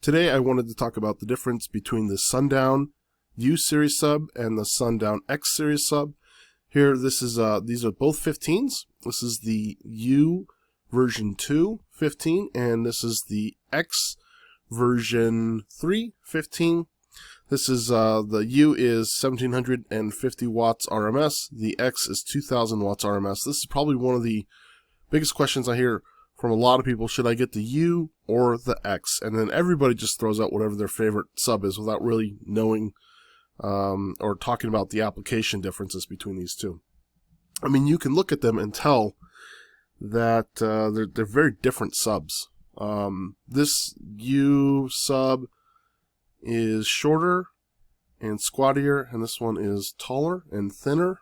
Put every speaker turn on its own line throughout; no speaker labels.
Today I wanted to talk about the difference between the Sundown U series sub and the Sundown X series sub. Here, these are both 15s. This is the U version 2 15, and this is the X version 3 15. This is the U is 1750 watts RMS. The X is 2000 watts RMS. This is probably one of the biggest questions I hear from a lot of people. Should I get the U or the X? And then everybody just throws out whatever their favorite sub is without really knowing or talking about the application differences between these two. I mean, you can look at them and tell that they're very different subs. This U sub is shorter and squattier, and this one is taller and thinner.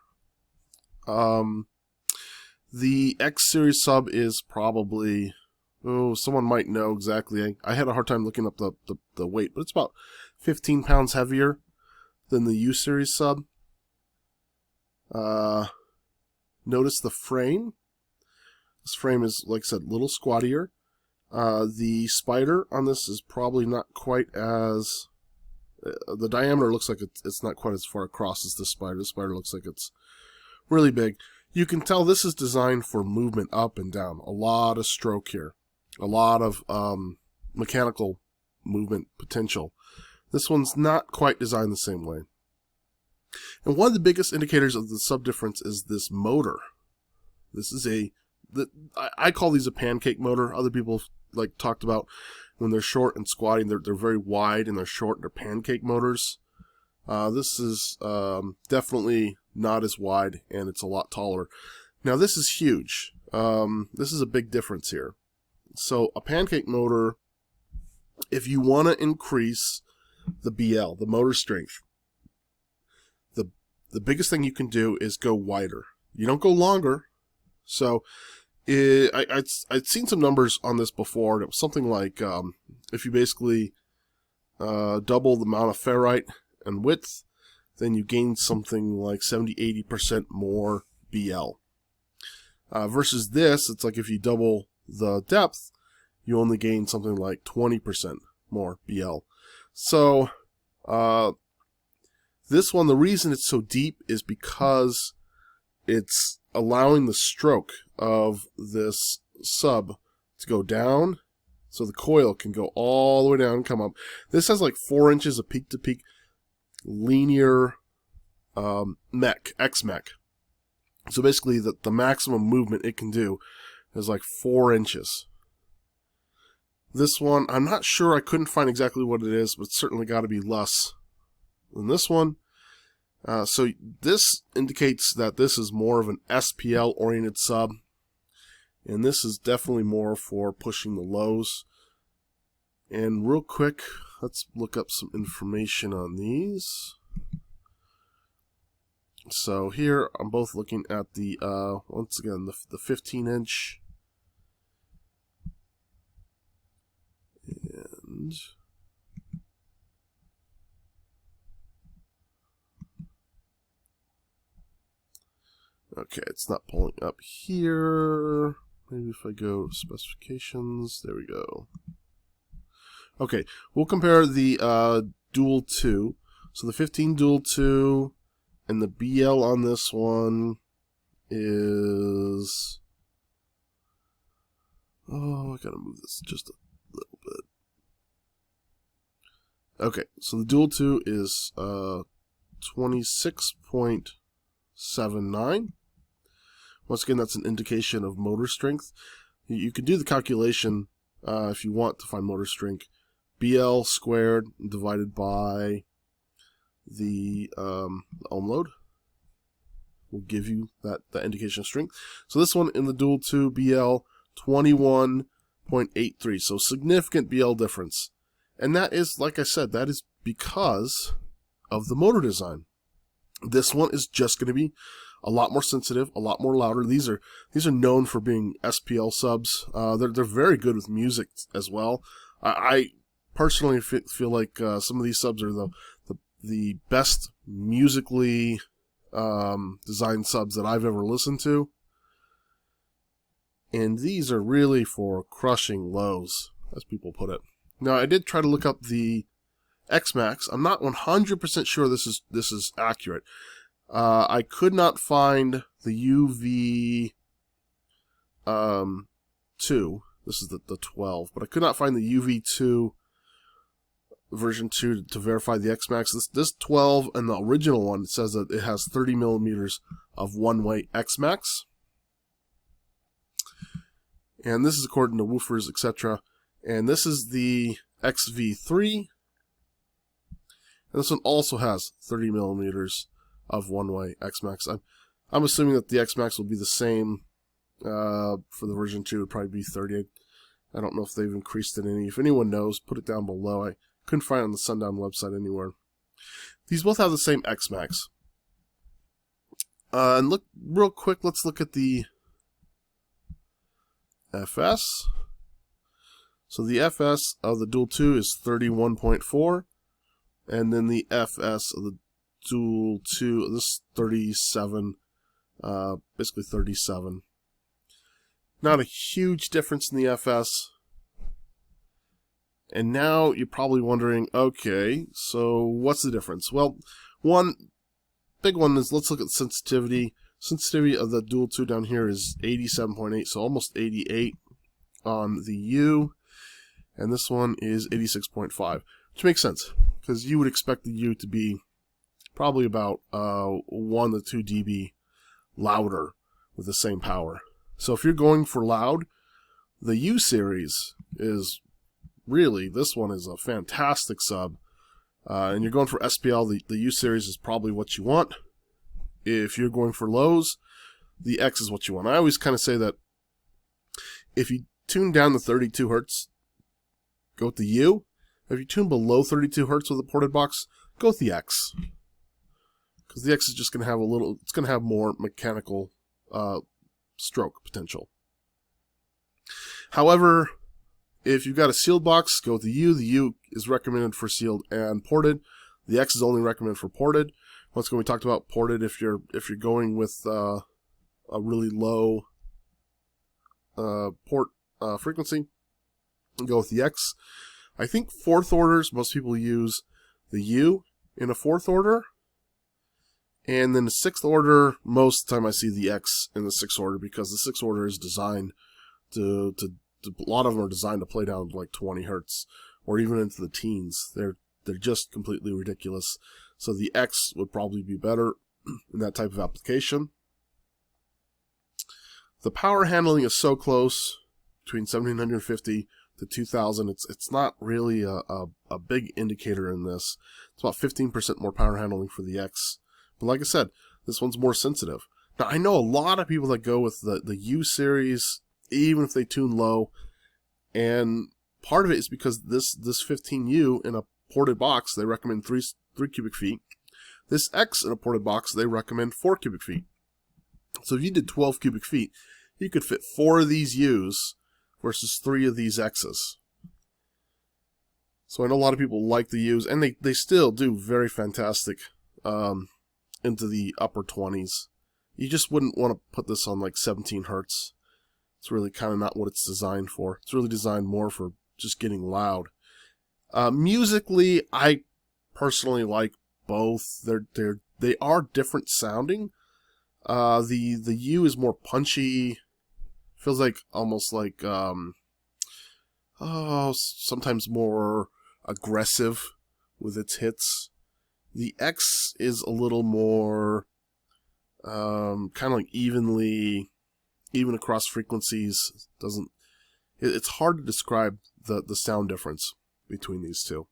The X series sub is probably, someone might know exactly. I had a hard time looking up the weight, but it's about 15 pounds heavier than the U series sub. Notice the frame. This frame is, like I said, a little squattier. The spider on this is probably not quite as... the diameter looks like it's not quite as far across as the spider. The spider looks like it's really big. You can tell this is designed for movement up and down. A lot of stroke here. A lot of mechanical movement potential. This one's not quite designed the same way. And one of the biggest indicators of the sub difference is this motor. This is I call these a pancake motor. Other people like talked about when they're short and squatting, they're very wide and they're short. They're pancake motors. This is definitely not as wide, and it's a lot taller. Now this is huge. This is a big difference here. So a pancake motor, if you want to increase the BL, the motor strength, the biggest thing you can do is go wider. You don't go longer. So I'd seen some numbers on this before, and it was something like if you basically double the amount of ferrite and width, then you gain something like 70-80% more BL. Versus this, it's like if you double the depth, you only gain something like 20% more BL. So this one, the reason it's so deep is because it's allowing the stroke of this sub to go down, so the coil can go all the way down and come up. This has like 4 inches of peak-to-peak linear X-mech. So basically the maximum movement it can do is like 4 inches. This one, I'm not sure, I couldn't find exactly what it is, but it's certainly got to be less than this one. So this indicates that this is more of an SPL oriented sub, and this is definitely more for pushing the lows. And real quick, let's look up some information on these. So here I'm both looking at the once again the 15-inch and okay, it's not pulling up here. Maybe if I go specifications, there we go. Okay, we'll compare the Dual 2. So the 15 Dual 2 and the BL on this one is... oh, I gotta move this just a little bit. Okay, so the Dual 2 is 26.79. Once again, that's an indication of motor strength. You can do the calculation if you want to find motor strength. BL squared divided by the ohm load will give you that indication of strength. So this one in the Dual 2 BL 21.83. So significant BL difference. And that is, like I said, that is because of the motor design. This one is just going to be a lot more sensitive, a lot more louder. These are known for being SPL subs. They're very good with music as well. I personally feel like some of these subs are the best musically designed subs that I've ever listened to. And these are really for crushing lows, as people put it. Now, I did try to look up the Xmax. I'm not 100% sure this is accurate. I could not find the Uv2. This is the 12, but I could not find the Uv2 version 2 to verify the Xmax. This 12 and the original one, it says that it has 30 millimeters of one-way Xmax. And this is according to woofers, etc. And this is the Xv3. And this one also has 30 millimeters of one-way Xmax. I'm assuming that the Xmax will be the same for the version 2. It would probably be 30. I don't know if they've increased it any. If anyone knows, put it down below. I couldn't find it on the Sundown website anywhere. These both have the same Xmax. And look real quick, let's look at the FS. So the FS of the Dual 2 is 31.4. And then the FS of the Dual 2, this is 37, basically 37. Not a huge difference in the FS. And now you're probably wondering, okay, so what's the difference? Well, one big one is, let's look at sensitivity. Sensitivity of the Dual 2 down here is 87.8, so almost 88 on the U. And this one is 86.5, which makes sense, because you would expect the U to be probably about 1 to 2 dB louder with the same power. So if you're going for loud, the U series is really, this one is a fantastic sub. And you're going for SPL, the U series is probably what you want. If you're going for lows, the X is what you want. I always kind of say that if you tune down to 32 Hertz, go with the U. If you tune below 32 Hertz with a ported box, go with the X. Because the X is just going to have it's going to have more mechanical stroke potential. However, if you've got a sealed box, go with the U. The U is recommended for sealed and ported. The X is only recommended for ported. Once again, we talked about ported if you're going with a really low port frequency, go with the X. I think fourth orders, most people use the U in a fourth order. And then the sixth order, most of the time I see the X in the sixth order, because the sixth order is designed to a lot of them are designed to play down to like 20 Hertz or even into the teens. They're just completely ridiculous. So the X would probably be better in that type of application. The power handling is so close, between 1750 to 2000. It's not really a big indicator in this. It's about 15% more power handling for the X. But like I said, this one's more sensitive. Now, I know a lot of people that go with the U series, even if they tune low, and part of it is because this 15U in a ported box, they recommend 3 cubic feet. This X in a ported box, they recommend 4 cubic feet. So if you did 12 cubic feet, you could fit 4 of these U's versus 3 of these X's. So I know a lot of people like the U's, and they still do very fantastic into the upper 20s. You just wouldn't want to put this on like 17 Hertz. It's really kind of not what it's designed for. It's really designed more for just getting loud. Musically, I personally like both. They are different sounding. The U is more punchy. Feels like almost like sometimes more aggressive with its hits. The X is a little more kind of like even across frequencies. It's hard to describe the sound difference between these two.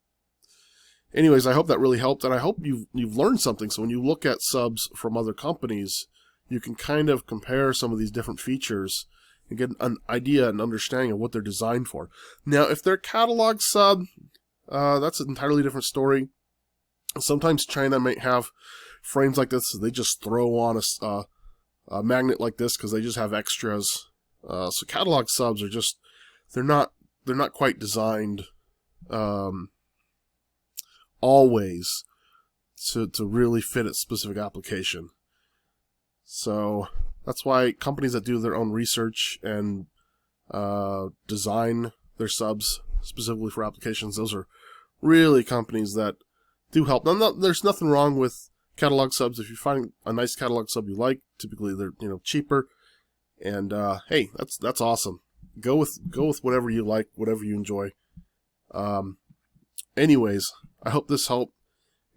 Anyways, I hope that really helped, and I hope you've learned something. So when you look at subs from other companies, you can kind of compare some of these different features and get an idea and understanding of what they're designed for. Now, if they're catalog sub, that's an entirely different story. Sometimes China might have frames like this, so they just throw on a magnet like this because they just have extras. So catalog subs are just they're not quite designed always to really fit a specific application. So that's why companies that do their own research and design their subs specifically for applications. Those are really companies that do help. Now, there's nothing wrong with catalog subs. If you find a nice catalog sub you like, typically they're cheaper. And hey, that's awesome. Go with whatever you like, whatever you enjoy. Anyways, I hope this helped.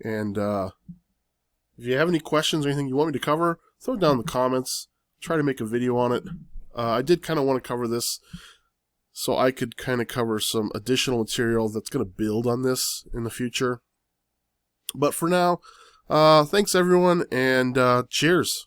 And if you have any questions or anything you want me to cover, throw it down in the comments. Try to make a video on it. I did kind of want to cover this so I could kind of cover some additional material that's going to build on this in the future. But for now, thanks everyone, and cheers.